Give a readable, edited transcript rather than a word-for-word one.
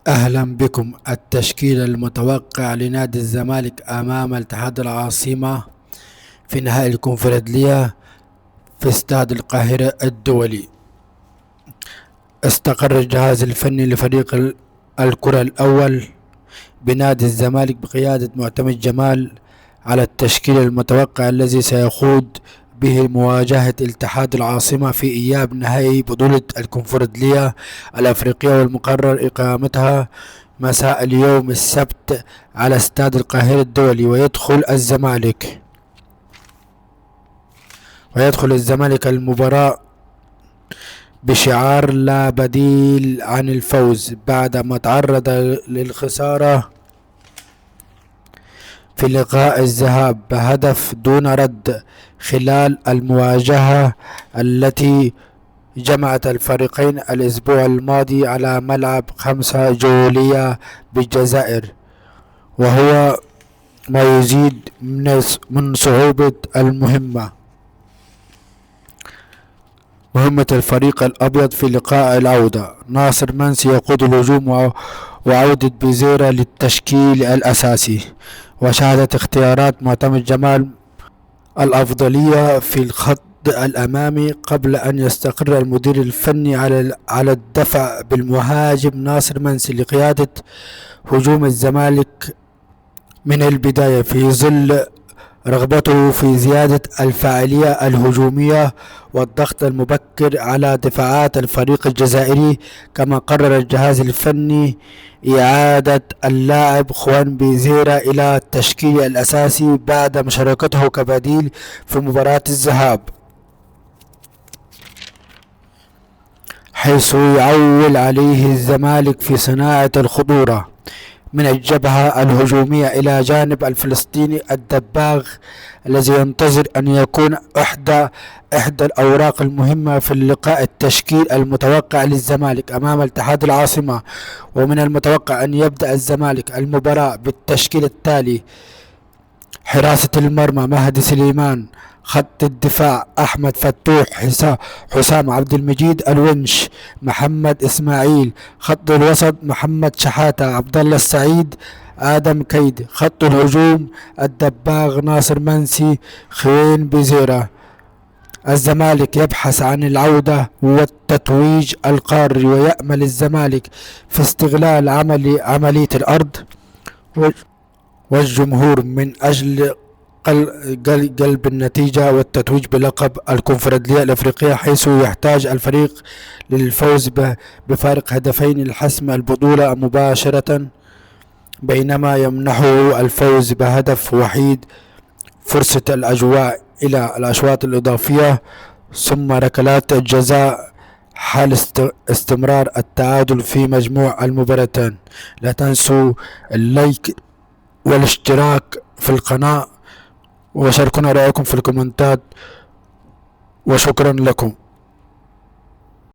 أهلا بكم. التشكيل المتوقع لنادي الزمالك أمام الاتحاد العاصمة في نهائي الكونفدرالية في استاد القاهرة الدولي. استقر الجهاز الفني لفريق الكرة الأول بنادي الزمالك بقيادة معتمد جمال على التشكيل المتوقع الذي سيخوض به مواجهة الاتحاد العاصمة في إياب نهائي بطولة الكونفدرالية الأفريقية، والمقرر إقامتها مساء اليوم السبت على استاد القاهرة الدولي. ويدخل الزمالك المباراة بشعار لا بديل عن الفوز بعدما تعرض للخسارة في لقاء الذهاب بهدف دون رد خلال المواجهة التي جمعت الفريقين الأسبوع الماضي على ملعب 5 جولية بالجزائر، وهو ما يزيد من صعوبة مهمة الفريق الأبيض في لقاء العودة. ناصر منسي يقود الهجوم وعودة بيزيرا للتشكيل الأساسي، وشهدت اختيارات معتمد جمال الأفضلية في الخط الأمامي قبل أن يستقر المدير الفني على الدفع بالمهاجم ناصر منسي لقيادة هجوم الزمالك من البداية، في ظل رغبته في زيادة الفاعلية الهجومية والضغط المبكر على دفاعات الفريق الجزائري. كما قرر الجهاز الفني إعادة اللاعب خوان بيزيرا إلى التشكيل الأساسي بعد مشاركته كبديل في مباراة الذهاب، حيث يعول عليه الزمالك في صناعة الخطورة من الجبهة الهجومية إلى جانب الفلسطيني الدباغ، الذي ينتظر أن يكون إحدى الأوراق المهمة في اللقاء. التشكيل المتوقع للزمالك أمام الاتحاد العاصمة: ومن المتوقع أن يبدأ الزمالك المباراة بالتشكيل التالي: حراسة المرمى مهدي سليمان، خط الدفاع أحمد فتوح، حسام عبد المجيد الونش، محمد إسماعيل، خط الوسط محمد شحاتة، عبد الله السعيد، آدم كيد، خط الهجوم الدباغ ناصر منسي، خوين بيزيرا. الزمالك يبحث عن العودة والتتويج القاري، ويأمل الزمالك في استغلال عملية الأرض والجمهور من أجل قلب النتيجة والتتويج بلقب الكونفدرالية الأفريقية، حيث يحتاج الفريق للفوز بفارق هدفين لحسم البطولة مباشرة، بينما يمنحه الفوز بهدف وحيد فرصة الأجواء إلى الأشواط الإضافية ثم ركلات الجزاء حال استمرار التعادل في مجموع المباراتين. لا تنسوا اللايك والاشتراك في القناة، وشاركونا رأيكم في الكومنتات، وشكرا لكم.